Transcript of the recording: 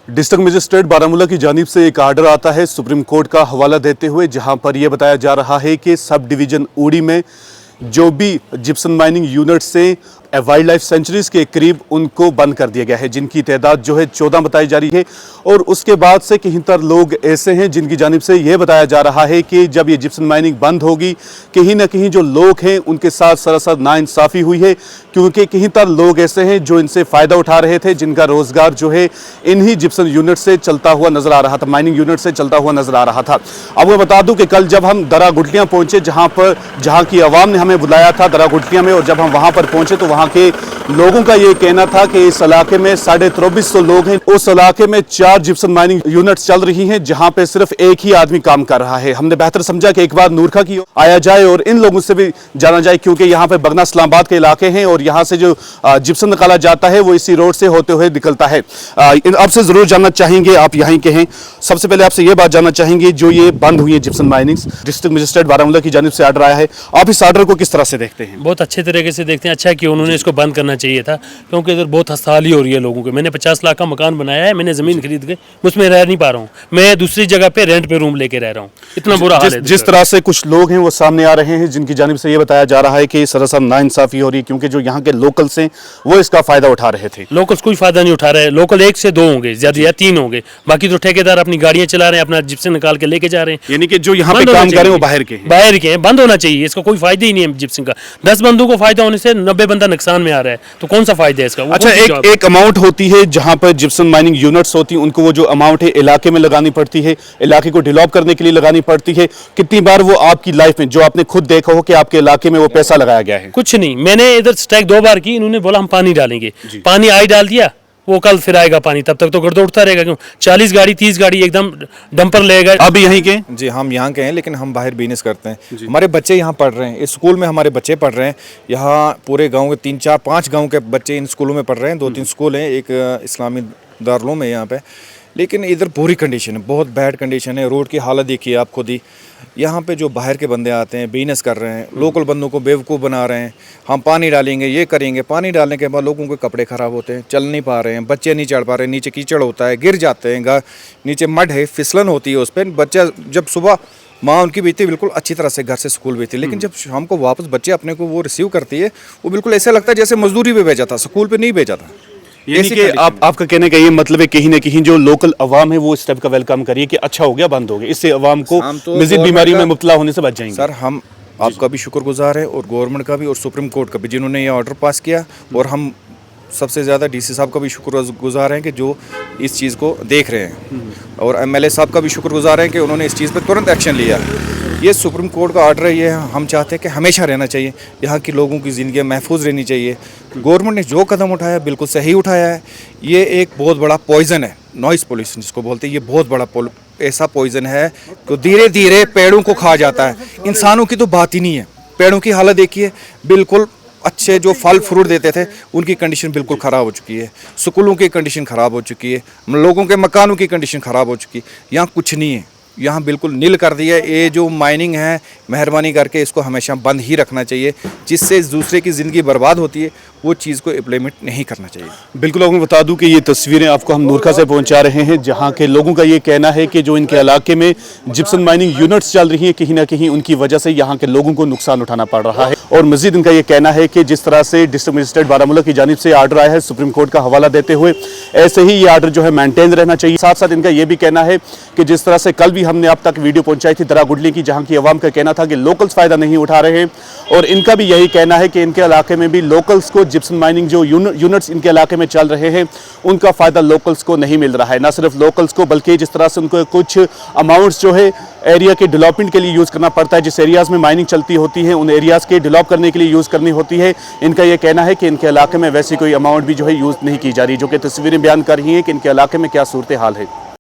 District magistrate Baramulla की जानिब से एक आर्डर आता है सुप्रीम कोर्ट का हवाला देते हुए, जहां पर यह बताया जा रहा है कि सब डिवीजन ऊड़ी में जो भी जिप्सन माइनिंग यूनिट से वाइल्ड लाइफ सेंचुरीज के करीब उनको बंद कर दिया गया है, जिनकी तादाद जो है 14 बताई जा रही है। और उसके बाद से कहीं तर लोग ऐसे हैं जिनकी जानिब से यह बताया जा रहा है कि जब ये जिप्सन माइनिंग बंद होगी, कहीं ना कहीं जो लोग हैं उनके साथ सरासर नाइंसाफ़ी हुई है, क्योंकि कहीं तर लोग ऐसे हैं जो इनसे फ़ायदा उठा रहे थे, जिनका रोज़गार जो है इन्हीं जिप्सन यूनिट से चलता हुआ नज़र आ रहा था, माइनिंग यूनिट से चलता हुआ नज़र आ रहा था। अब मैं बता दूं कि कल जब हम दरा गुटलियाँ पहुँचे, जहाँ की आवाम ने हमें बुलाया था दरा गुटलियाँ में, और जब हम वहाँ पर पहुँचे तो वहाँ के लोगों का ये कहना था कि इस इलाके में 2350 लोग हैं। उस इलाके में 4 जिप्सन माइनिंग यूनिट्स चल रही हैं, जहां पे सिर्फ एक ही आदमी काम कर रहा है। हमने बेहतर समझा कि एक बार नूरखा की आया जाए और इन लोगों से भी जाना जाए, क्योंकि यहाँ पे बगना इस्लामाबाद के इलाके हैं और यहाँ से जो जिप्सन निकाला जाता है वो इसी रोड से होते हुए निकलता है। आपसे जरूर जानना चाहेंगे, आप यहाँ के हैं, सबसे पहले आपसे ये बात जानना चाहेंगे, जो ये बंद हुई है Gipson mining, district magistrate Baramulla की जानिब से आर्डर आया है, आप इस आर्डर को किस तरह से देखते हैं? बहुत अच्छे तरीके से देखते हैं। अच्छा कि उन्होंने इसको बंद करना चाहिए था, क्योंकि इधर बहुत हस्ताली हो रही है लोगों की। मैंने 50 लाख का मकान बनाया है, मैंने ज़मीन खरीद के उसमें रह नहीं पा रहा हूँ, मैं दूसरी जगह पे रेंट पे रूम लेके रह रहा हूँ। इतना बुरा हाल है। जिस तरह से कुछ लोग हैं वो सामने आ रहे हैं, जिनकी जानिब से ये बताया जा रहा है कि सरासर नाइंसाफ़ी हो रही है, क्योंकि जो यहाँ के लोकल्स हैं वो इसका फ़ायदा उठा रहे थे। लोकल्स कोई फ़ायदा नहीं उठा रहे। लोकल 1 से 2 होंगे, ज़्यादा या 3 होंगे, बाकी तो ठेकेदार अपनी गाड़ियाँ चला रहे हैं, अपना जिप्सन निकाल के लेके जा रहे हैं। यानी कि जो यहाँ पे काम कर रहे हैं वो बाहर के हैं। बंद होना चाहिए, इसका कोई फायदा ही नहीं है जिप्सन का। 10 बंदों को फायदा होने से 90 बंदा नुकसान में आ रहा है, तो कौन सा फायदा है इसका? अच्छा, एक अमाउंट होती है जहां पर जिप्सन माइनिंग यूनिट्स होती हैं, उनको वो जो अमाउंट है इलाके में लगानी पड़ती है, इलाके को डेवलप करने के लिए लगानी पड़ती है। कितनी बार वो आपकी लाइफ में जो आपने खुद देखा हो कि आपके इलाके में वो पैसा लगाया गया है? कुछ नहीं, मैंने इधर स्ट्राइक 2 बार की, इन्होंने बोला हम पानी डालेंगे, पानी आई डाल दिया, वो कल फिर आएगा पानी, तब तक तो गर्द उठता रहेगा। क्यों 40 गाड़ी 30 गाड़ी एकदम डंपर लेगा। अब यहीं के? जी, हम यहाँ के हैं, लेकिन हम बाहर बिजनेस करते हैं। हमारे बच्चे यहाँ पढ़ रहे हैं, इस स्कूल में हमारे बच्चे पढ़ रहे हैं। यहाँ पूरे गांव के 3 4 5 गांव के बच्चे इन स्कूलों में पढ़ रहे हैं। 2-3 स्कूल हैं, एक इस्लामी दारुल है यहाँ पे। लेकिन इधर पूरी कंडीशन है, बहुत बैड कंडीशन है। रोड की हालत देखिए आप खुद ही। यहाँ पे जो बाहर के बंदे आते हैं, बिजनेस कर रहे हैं, लोकल बंदों को बेवकूफ़ बना रहे हैं। हम पानी डालेंगे, ये करेंगे, पानी डालने के बाद लोगों के कपड़े ख़राब होते हैं, चल नहीं पा रहे हैं, बच्चे नहीं चढ़ पा रहे हैं, नीचे कीचड़ होता है, गिर जाते हैं, नीचे मड है, फिसलन होती है उस पर। बच्चा जब सुबह माँ उनकी बेटी बिल्कुल अच्छी तरह से घर से स्कूल भेजती है, लेकिन जब शाम को वापस बच्चे अपने को वो रिसीव करती है, वो बिल्कुल ऐसा लगता है जैसे मजदूरी पे भेजा था, स्कूल पे नहीं भेजा था। यानी कि आपका कहने का ये मतलब है कहीं ना कहीं जो लोकल अवाम है वो इस टाइप का वेलकम करिए कि अच्छा हो गया, बंद हो गया, इससे अवाम को मजीद बीमारी में मुब्तला होने से बच जाएंगे। सर, हम आपका भी शुक्रगुजार है और गवर्नमेंट का भी और सुप्रीम कोर्ट का भी, जिन्होंने ये ऑर्डर पास किया। और हम सबसे ज़्यादा डीसी साहब का भी शुक्रगुजार हैं कि जो इस चीज़ को देख रहे हैं, और एमएलए साहब का भी शुक्रगुजार हैं कि उन्होंने इस चीज़ पर तुरंत एक्शन लिया। ये सुप्रीम कोर्ट का ऑर्डर है, ये हम चाहते हैं कि हमेशा रहना चाहिए। यहाँ की लोगों की ज़िंदगी महफूज रहनी चाहिए। गवर्नमेंट ने जो कदम उठाया बिल्कुल सही उठाया है। ये एक बहुत बड़ा पॉइज़न है, नॉइज़ पोल्यूशन जिसको बोलते हैं। ये बहुत बड़ा ऐसा पॉइज़न है तो धीरे धीरे पेड़ों को खा जाता है। इंसानों की तो बात ही नहीं है। पेड़ों की हालत देखिए, बिल्कुल अच्छे जो फल फ्रूट देते थे उनकी कंडीशन बिल्कुल ख़राब हो चुकी है। स्कूलों की कंडीशन ख़राब हो चुकी है, लोगों के मकानों की कंडीशन ख़राब हो चुकी है। यहाँ कुछ नहीं है, यहाँ बिल्कुल नील कर दिया है। ये जो माइनिंग है, मेहरबानी करके इसको हमेशा बंद ही रखना चाहिए। जिससे दूसरे की ज़िंदगी बर्बाद होती है, वो चीज़ को इम्प्लीमेंट नहीं करना चाहिए। बिल्कुल, आपको बता दूं कि ये तस्वीरें आपको हम नूरखा से पहुंचा रहे हैं, जहां के लोगों का ये कहना है कि जो इनके इलाके में जिप्सन माइनिंग यूनिट्स चल रही हैं, कहीं ना कहीं उनकी वजह से यहाँ के लोगों को नुकसान उठाना पड़ रहा है। और मजीद इनका ये कहना है कि जिस तरह से डिस्ट्रिक्ट मजिस्ट्रेट बारामूला की जानिब से आर्डर आया है सुप्रीम कोर्ट का हवाला देते हुए, ऐसे ही ये आर्डर जो है मेंटेन रहना चाहिए। साथ साथ इनका ये भी कहना है कि जिस तरह से कल भी हमने आप तक वीडियो पहुंचाई थी दरा गुडली की, जहाँ की अवाम का कहना था कि लोकल्स फ़ायदा नहीं उठा रहे हैं, और इनका भी यही कहना है कि इनके इलाके में भी लोकल्स को जिप्सन माइनिंग जो यूनिट्स इनके इलाके में चल रहे हैं उनका फ़ायदा लोकल्स को नहीं मिल रहा है। ना सिर्फ लोकल्स को, बल्कि जिस तरह से उनको कुछ अमाउंट्स जो है एरिया के डेवलपमेंट के लिए यूज़ करना पड़ता है, जिस एरियाज़ में माइनिंग चलती होती है उन एरियाज़ के डेवलप करने के लिए यूज़ करनी होती है। इनका यह कहना है कि इनके इलाके में वैसी कोई अमाउंट भी जो है यूज़ नहीं की जा रही, जो कि तस्वीरें बयान कर रही हैं कि इनके इलाके में क्या सूरत हाल है।